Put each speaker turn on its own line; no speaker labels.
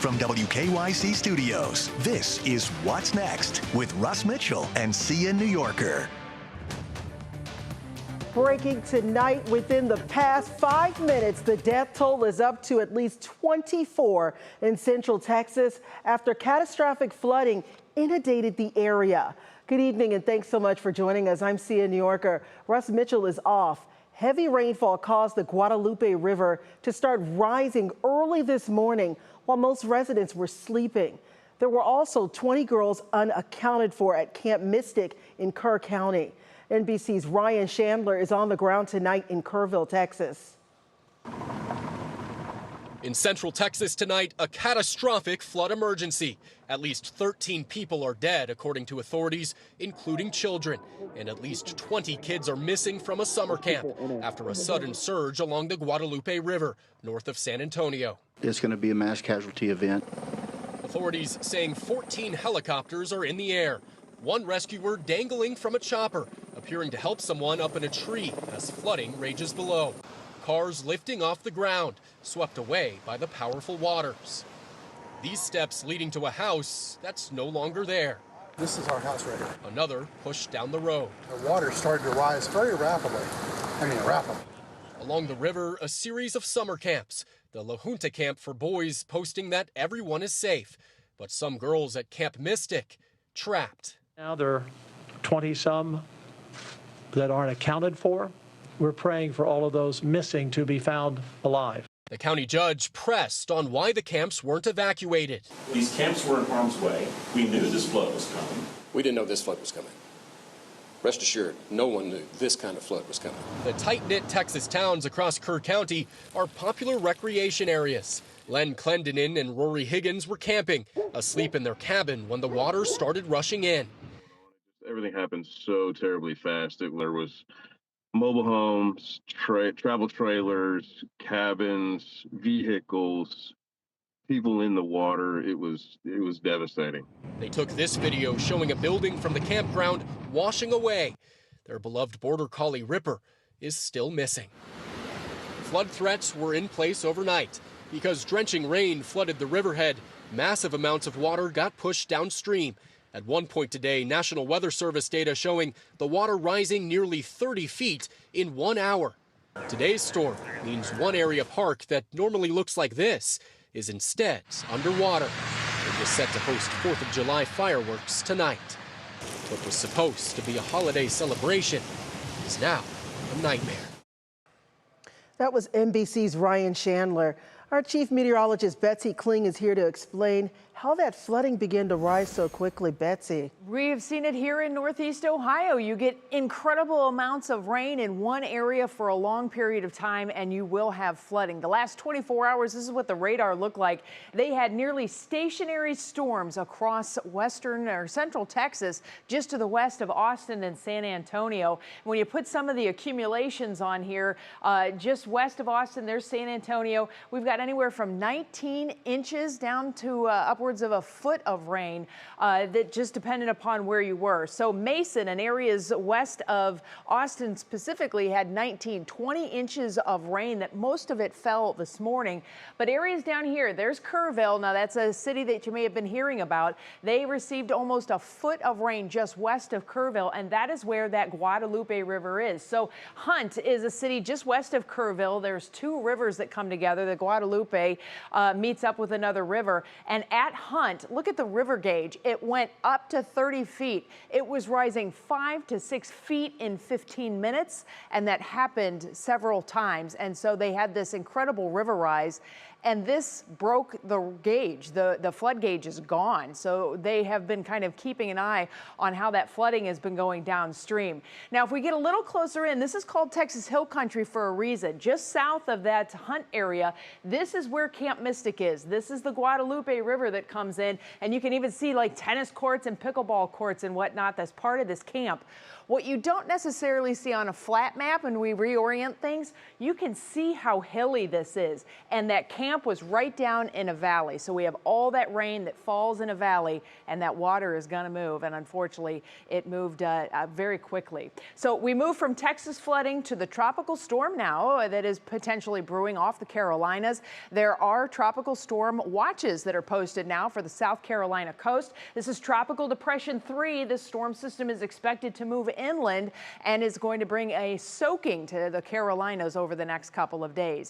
From WKYC Studios, this is What's Next with Russ Mitchell and Sia New Yorker.
Breaking tonight, within the past 5 minutes, the death toll is up to at least 24 in Central Texas after catastrophic flooding inundated the area. Good evening and thanks so much for joining us. I'm Sia New Yorker. Russ Mitchell is off. Heavy rainfall caused the Guadalupe River to start rising early this morning while most residents were sleeping. There were also 20 girls unaccounted for at Camp Mystic in Kerr County. NBC's Ryan Chandler is on the ground tonight in Kerrville, Texas.
In Central Texas tonight, a catastrophic flood emergency. At least 13 people are dead, according to authorities, including children. And at least 20 kids are missing from a summer camp after a sudden surge along the Guadalupe River, north of San Antonio.
It's going to be a mass casualty event.
Authorities saying 14 helicopters are in the air. One rescuer dangling from a chopper, appearing to help someone up in a tree as flooding rages below. Cars lifting off the ground, swept away by the powerful waters. These steps leading to a house that's no longer there.
This is our house right here.
Another pushed down the road.
The water started to rise very rapidly. Rapidly.
Along the river, a series of summer camps. The La Junta camp for boys posting that everyone is safe, but some girls at Camp Mystic trapped.
Now there are 20-some that aren't accounted for. We're praying for all of those missing to be found alive.
The county judge pressed on why the camps weren't evacuated.
These camps were in harm's way. We knew this flood was coming.
We didn't know this flood was coming. Rest assured, no one knew this kind of flood was coming.
The tight-knit Texas towns across Kerr County are popular recreation areas. Len Clendenin and Rory Higgins were camping, asleep in their cabin when the water started rushing in.
Everything happened so terribly fast. There was mobile homes, travel trailers, cabins, vehicles, people in the water. It was devastating.
They took this video showing a building from the campground washing away. Their beloved border collie Ripper is still missing. Flood threats were in place overnight. Because drenching rain flooded the riverhead, massive amounts of water got pushed downstream. At one point today, National Weather Service data showing the water rising nearly 30 feet in 1 hour. Today's storm means one area park that normally looks like this is instead underwater. It was set to host 4th of July fireworks tonight. What was supposed to be a holiday celebration is now a nightmare.
That was NBC's Ryan Chandler. Our chief meteorologist Betsy Kling is here to explain how that flooding began to rise so quickly. Betsy.
We've seen it here in Northeast Ohio. You get incredible amounts of rain in one area for a long period of time, and you will have flooding. The last 24 hours, this is what the radar looked like. They had nearly stationary storms across western or central Texas, just to the west of Austin and San Antonio. When you put some of the accumulations on here, just west of Austin, there's San Antonio. We've got anywhere from 19 inches down to upwards of a foot of rain that just depended upon where you were. So Mason and areas west of Austin specifically had 20 inches of rain. That most of it fell this morning. But areas down here, there's Kerrville. Now that's a city that you may have been hearing about. They received almost a foot of rain just west of Kerrville, and that is where that Guadalupe River is. So Hunt is a city just west of Kerrville. There's two rivers that come together. The Guadalupe meets up with another river, and at Hunt, look at the river gauge. It went up to 30 feet. It was rising 5 to 6 feet in 15 minutes, and that happened several times. And so they had this incredible river rise, and this broke the gauge. The flood gauge is gone. So they have been kind of keeping an eye on how that flooding has been going downstream. Now, if we get a little closer in, this is called Texas Hill Country for a reason. Just south of that Hunt area, this is where Camp Mystic is. This is the Guadalupe River that comes in, and you can even see like tennis courts and pickleball courts and whatnot that's part of this camp. What you don't necessarily see on a flat map, and we reorient things, you can see how hilly this is. And that camp camp was right down in a valley. So we have all that rain that falls in a valley, and that water is going to move. And unfortunately, it moved very quickly. So we move from Texas flooding to the tropical storm now that is potentially brewing off the Carolinas. There are tropical storm watches that are posted now for the South Carolina coast. This is Tropical Depression 3. This storm system is expected to move inland and is going to bring a soaking to the Carolinas over the next couple of days.